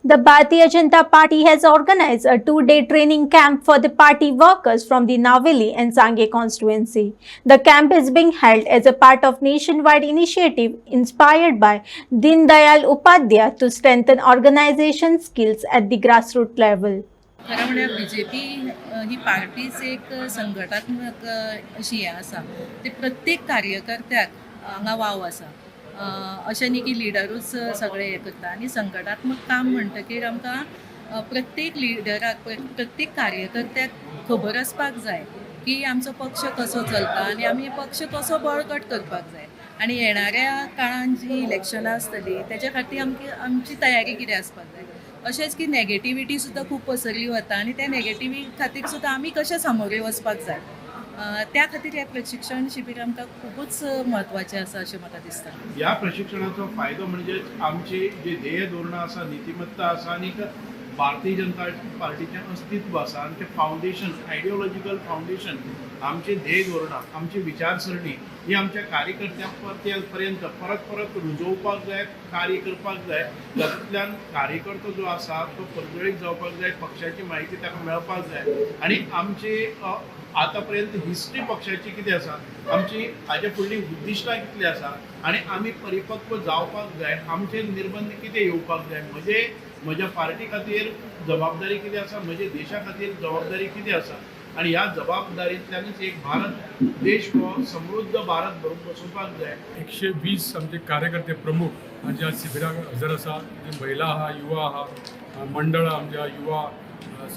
The Bharatiya Janata Party has organized a two-day training camp for the party workers from the Naveli and Sangye constituency. The camp is being held as a part of nationwide initiative inspired by Deen Dayal Upadhyay to strengthen organization skills at the grassroots level. खरं म्हणजे BJP ही पार्टीच एक संघटात्मक अशी हे आसा ते प्रत्येक कार्यकर्त्याक हांगा wow आसा. अशें न्ही की लिडरूच सगळे हे करता आनी संघटात्मक काम म्हणटकीर आमकां प्रत्येक लिडराक प्रत्येक कार्यकर्त्याक खबर आसपाक जाय की आमचो पक्ष कसो चलता आनी आमी पक्ष कसो बळकट करपाक जाय आनी येणाऱ्या काळान जी इलेक्शनां आसतली तेज्या खातीर आमची तयारी कितें आसपाक जाय. अशेंच की नेगेटिविटी सुद्दां खूब पसरली वता आनी त्या नेगेटिवी खातीर सुद्दां आमी कशें सामोरे वचपाक जाय त्या खातीर हे प्रशिक्षण शिबीर आमकां खूबच म्हत्वाचें आसा अशें म्हाका दिसता. या प्रशिक्षणाचो फायदो म्हणजे आमची जे ध्येय धोरणां आसा नीतिमत्ता आसा आनी भारतीय जनता पार्टीचें अस्तित्व आसा आनी तें फावंडेशन आयडियोलॉजिकल फावंडेशन आमचे ध्येय धोरणां आमची विचारसरणी ही आमच्या कार्यकर्त्यां पर्यंत परत परत रुजोवपाक जाय कार्य करपाक जाय. तातूंतल्यान कार्यकर्तो जो आसा तो परजळीत जावपाक जाय पक्षाची म्हायती ताका मेळपाक जाय आनी आमची आतां पर्यंत हिस्ट्री पक्षाची कितें आसा आमची हाज्या फुडलीं उद्दिश्टां कितलीं आसा आनी आमी परिपक्व जावपाक जाय आमचे निर्बंध कितें येवपाक जाय म्हज्या पार्टी खातीर जबाबदारी कितें आसा म्हज्या देशा खातीर जबाबदारी कितें आसा आनी ह्या जबाबदारींतल्यानच एक भारत देश हो समृद्ध भारत भरून बसोवपाक जाय. 120 आमचे कार्यकर्ते प्रमुख आज ह्या शिबिराक हजर आसा. महिला आहा युवा आहा मंडळ आमच्या युवा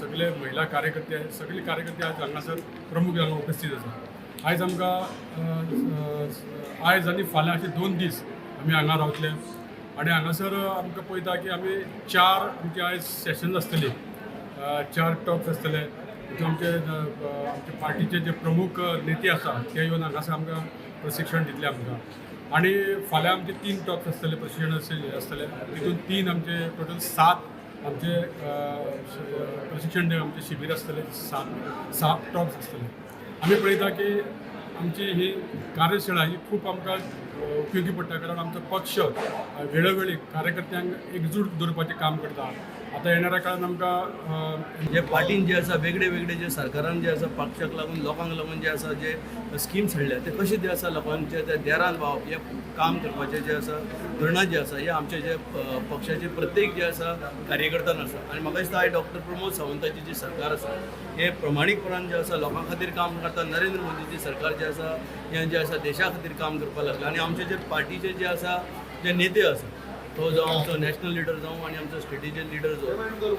सगळे महिला कार्यकर्ते सगळे कार्यकर्ते आज हांगासर प्रमुख हांगा उपस्थित आसा. आयज आमकां आयज आनी फाल्यां अशे 2 दीस आमी हांगा रावतले आनी हांगासर आमकां पळयता की आमी 4 आमचे आयज सेशन्स आसतले 4 टॉक्स आसतले. तितून आमचे पार्टीचे जे प्रमुख नेते आसा ते येवन हांगासर आमकां प्रशिक्षण दितले आमकां आनी फाल्यां आमचे 3 टॉक्स आसतले प्रशिक्षण आसतले. तितून 3 आमचे टोटल 7 आमचे प्रशिक्षण आमचे शिबीर आसतले 7 टॉक्स आसतले. आमी पळयता की आमची ही कार्यशाळा ही खूब आमकां उपयोगी पडटा कारण आमचो पक्ष वेळोवेळी कार्यकर्त्यांक एकजूट दवरपाचें काम करता. आतां येणाऱ्या काळान आमकां जे पार्टीन जे आसा वेगळे वेगळे जे सरकारान जे आसा पक्षाक लागून लोकांक लागून जे आसा जे स्किम्स हाडल्या ते कशे जे आसा लोकांचे त्या देरान वावप हे काम करपाचे जे आसा धोरणां जे आसा हे आमचे जे पक्षाचे प्रत्येक जे आसा कार्यकर्त्यान आसा आनी म्हाका दिसता आयज डॉक्टर प्रमोद सावंताची जी सरकार आसा हे प्रमाणीकपणान जे आसा लोकां खातीर काम करता. नरेंद्र मोदीची सरकार जे आसा हे जे आसा देशा खातीर काम करपाक लागला आनी आमचे जे पार्टीचे जे आसा जे नेते आसा तो जो आमचो नॅशनल लिडर जावं आनी आमचो स्ट्रेटेजीक लिडर जो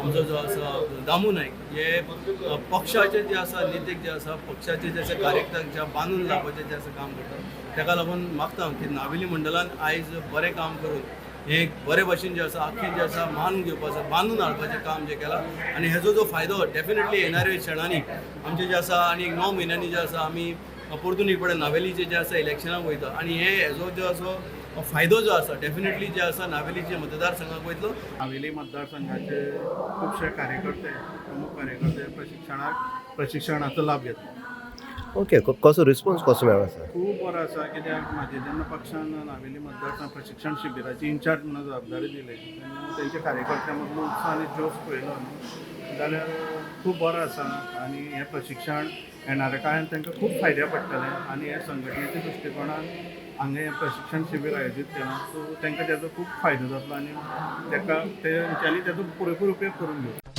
आमचो जो आसा दामू नायक हे पक्षाचे जे आसा नेतेक जे आसा पक्षाचे जे आसा कार्यकर्त्यांक जे बांदून लावपाचें जे आसा काम करता ताका लागून मागता की नावेली मंडलान आयज बरें काम करून हे बरे भाशेन जे आसा आख्खें जे आसा मान घेवपाचें बांदून हाडपाचें काम जे केलां आनी हेजो जो फायदो डेफिनेटली येणाऱ्या क्षणांनी आमचे जे आसा आनी 9 म्हयन्यांनी जे आसा आमी परतून एक कडेन नावेलीचे जे आसा इलेक्शनाक वयता आनी हेजो जो आसा फायदो जो आसा डेफिनेटली जे आसा नावेलीचे मतदारसंघाक वयतलो. नावेली मतदारसंघाचे खुबशे कार्यकर्ते प्रमुख कार्यकर्ते प्रशिक्षणाचो लाभ घेतात. ओके कसो रिस्पॉन्स कसो मेळ्ळो आसा? खूब बरो आसा कित्याक म्हाजे जेन्ना पक्षान नावेली मतदारसंघ प्रशिक्षण शिबिराची इन्चार्ज म्हणून जबाबदारी दिली तेन्ना तेंच्या कार्यकर्त्यां मदलो उत्साह आनी जोश पळयलो न्हू जाल्यार खूब बरो आसा आनी हें प्रशिक्षण येणाऱ्या काळान तांकां खूब फायद्या पडटलें आनी हे संघटनेच्या दृश्टिकोणान हांगा हें प्रशिक्षण शिबीर आयोजीत केलां सो तांकां तेजो खूब फायदो जातलो आनी तेंच्यांनी तेजो पुरेपूर उपयोग करून घेवचो.